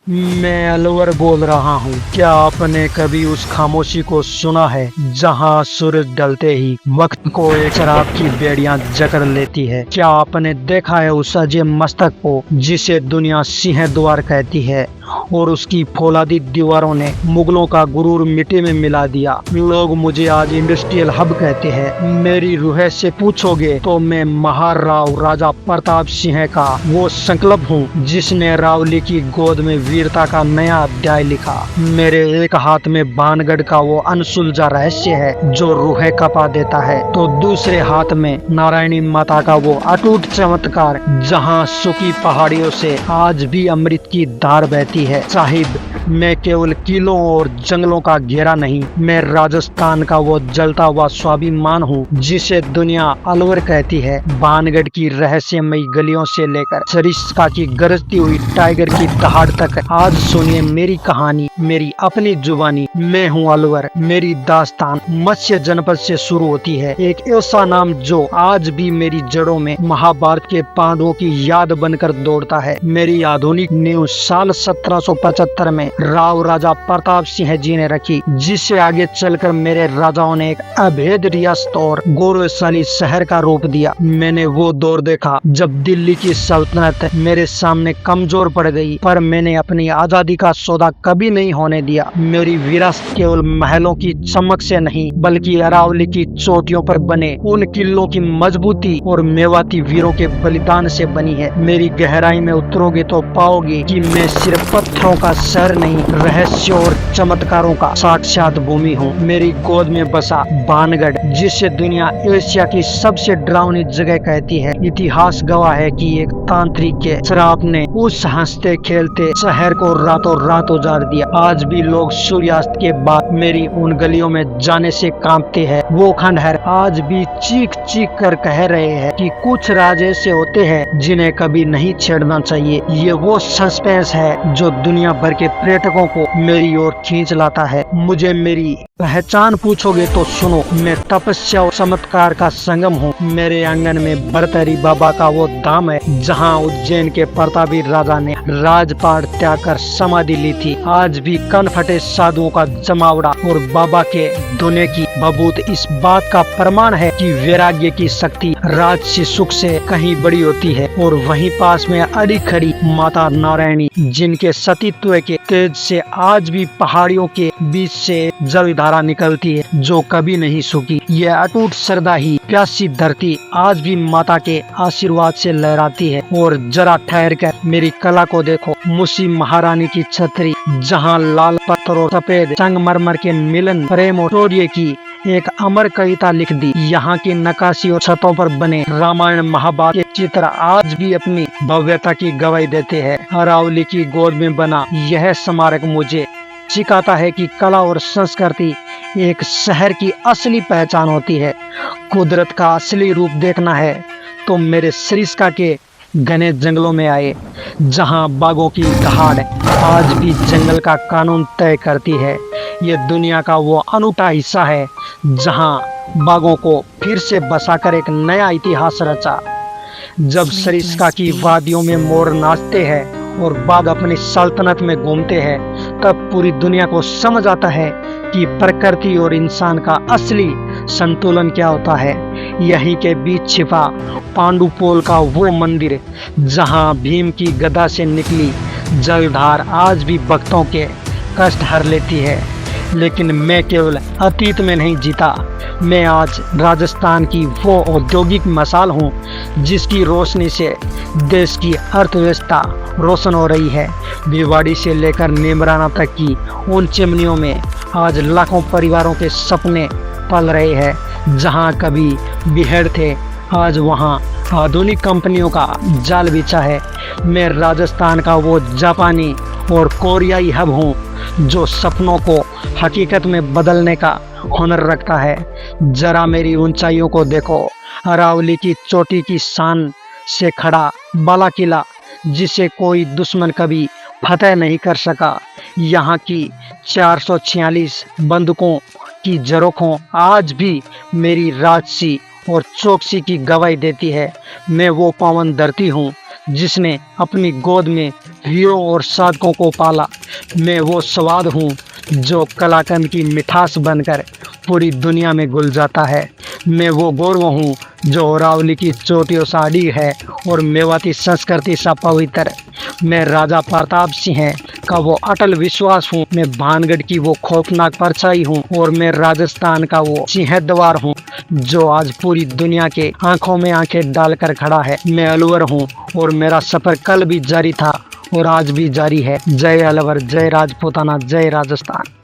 मैं अलवर बोल रहा हूँ। क्या आपने कभी उस खामोशी को सुना है जहाँ सूरज ढलते ही वक्त को एक शराब की बेड़ियां जकड़ लेती है? क्या आपने देखा है उस अजय मस्तक को जिसे दुनिया सिंह द्वार कहती है और उसकी फौलादी दीवारों ने मुगलों का गुरूर मिट्टी में मिला दिया? लोग मुझे आज इंडस्ट्रियल हब कहते हैं। मेरी रूह से पूछोगे तो मैं महाराव राजा प्रताप सिंह का वो संकल्प हूँ जिसने रावली की गोद में वीरता का नया अध्याय लिखा। मेरे एक हाथ में बाणगढ़ का वो अनसुलझा रहस्य है जो रूह कपा देता है, तो दूसरे हाथ में नारायणी माता का वो अटूट चमत्कार जहाँ सूखी पहाड़ियों से आज भी अमृत की धार बहती है। साहिब, मैं केवल किलों और जंगलों का घेरा नहीं, मैं राजस्थान का वो जलता हुआ स्वाभिमान हूँ जिसे दुनिया अलवर कहती है। बाणगढ़ की रहस्यमयी गलियों से लेकर सरिस्का की गरजती हुई टाइगर की दहाड़ तक आज सुनिए मेरी कहानी, मेरी अपनी जुबानी। मैं हूँ अलवर। मेरी दास्तान मत्स्य जनपद से शुरू होती है, एक ऐसा नाम जो आज भी मेरी जड़ों में महाभारत के पांडवों की याद बनकर दौड़ता है। मेरी आधुनिक नींव साल 1775 में राव राजा प्रताप सिंह जी ने रखी, जिससे आगे चलकर मेरे राजाओं ने एक अभेद रियासत और गौरवशाली शहर का रूप दिया। मैंने वो दौर देखा जब दिल्ली की सल्तनत मेरे सामने कमजोर पड़ गई, पर मैंने अपनी आजादी का सौदा कभी नहीं होने दिया। मेरी विरासत केवल महलों की चमक से नहीं बल्कि अरावली की चोटियों पर बने उन किलों की मजबूती और मेवाती वीरों के बलिदान से बनी है। मेरी गहराई में उतरोगे तो पाओगे कि मैं सिर्फ पत्थरों का शहर नहीं, रहस्य और चमत्कारों का साक्षात भूमि हूँ। मेरी गोद में बसा बाणगढ़, जिसे दुनिया एशिया की सबसे डरावनी जगह कहती है। इतिहास गवाह है कि एक तांत्रिक के श्राप ने उस हंसते खेलते शहर को रातों रात उजाड़ दिया। आज भी लोग सूर्यास्त के बाद मेरी उन गलियों में जाने से कांपते हैं। वो खंडहर आज भी चीख चीख कर कह रहे हैं कि कुछ राज ऐसे होते हैं जिन्हें कभी नहीं छेड़ना चाहिए। ये वो सस्पेंस है जो दुनिया भर के पर्यटकों को मेरी ओर खींच लाता है। मुझे मेरी पहचान पूछोगे तो सुनो, मैं तपस्या और चमत्कार का संगम हूँ। मेरे आंगन में बरतरी बाबा का वो धाम है जहाँ उज्जैन के प्रतापी राजा ने राजपाट त्याग कर समाधि ली थी। आज भी कनफटे साधुओं का जमावड़ा और बाबा के धुने की बबूत इस बात का प्रमाण है कि वैराग्य की शक्ति राजसी सुख से कहीं बड़ी होती है। और वहीं पास में अड़ी खड़ी माता नारायणी, जिनके सतीत्व के तेज से आज भी पहाड़ियों के बीच से जलधारा निकलती है जो कभी नहीं सूखी। यह अटूट श्रद्धा ही प्यासी धरती आज भी माता के आशीर्वाद से लहराती है। और जरा ठहर कर मेरी कला को देखो। मुसी महारानी की छतरी, जहाँ लाल पत्थर और सफेद संगमरमर के मिलन प्रेम और शौर्य की एक अमर कविता लिख दी। यहाँ की नक्काशी और छतों पर बने रामायण महाभारत के चित्र आज भी अपनी भव्यता की गवाही देते हैं। अरावली की गोद में बना यह स्मारक मुझे सिखाता है कि कला और संस्कृति एक शहर की असली पहचान होती है। कुदरत का असली रूप देखना है तो मेरे सरिस्का के घने जंगलों में आए, जहां बाघों की दहाड़ आज भी जंगल का कानून तय करती है। ये दुनिया का वो अनूठा हिस्सा है जहां बाघों को फिर से बसाकर एक नया इतिहास रचा। जब सरिस्का की वादियों में मोर नाचते हैं और बाघ अपनी सल्तनत में घूमते हैं, तब पूरी दुनिया को समझ आता है कि प्रकृति और इंसान का असली संतुलन क्या होता है। यहीं के बीच छिपा पांडुपोल का वो मंदिर, जहां भीम की गदा से निकली जलधार आज भी भक्तों के कष्ट हर लेती है। लेकिन मैं केवल अतीत में नहीं जीता, मैं आज राजस्थान की वो औद्योगिक मसाल हूँ जिसकी रोशनी से देश की अर्थव्यवस्था रोशन हो रही है। भिवाड़ी से लेकर नेमराना तक की उन चिमनियों में आज लाखों परिवारों के सपने पल रहे हैं। जहाँ कभी बिहेड़ थे, आज वहाँ आधुनिक कंपनियों का जाल बिछा है। मैं राजस्थान का वो जापानी और कोरियाई हब हूँ जो सपनों को हकीकत में बदलने का हुनर रखता है। जरा मेरी ऊंचाइयों को देखो। अरावली की चोटी की शान से खड़ा बाला किला, जिसे कोई दुश्मन कभी फतेह नहीं कर सका। यहाँ की 446 बंदूकों की झरोखों आज भी मेरी राजसी और चौकसी की गवाही देती है। मैं वो पावन धरती हूँ जिसने अपनी गोद में हीरो और साधकों को पाला। मैं वो स्वाद हूँ जो कलाकंद की मिठास बनकर पूरी दुनिया में घुल जाता है। मैं वो गौरव हूँ जो अरावली की चोटियों सा अड़ी है और मेवाती संस्कृति सा पवित्र। मैं राजा प्रताप सिंह का वो अटल विश्वास हूँ। मैं भानगढ़ की वो खौफनाक परछाई हूँ और मैं राजस्थान का वो सिंहद्वार हूँ जो आज पूरी दुनिया के आंखों में आंखें डालकर खड़ा है। मैं अलवर हूँ और मेरा सफर कल भी जारी था और आज भी जारी है। जय अलवर, जय राजपूताना, जय राजस्थान।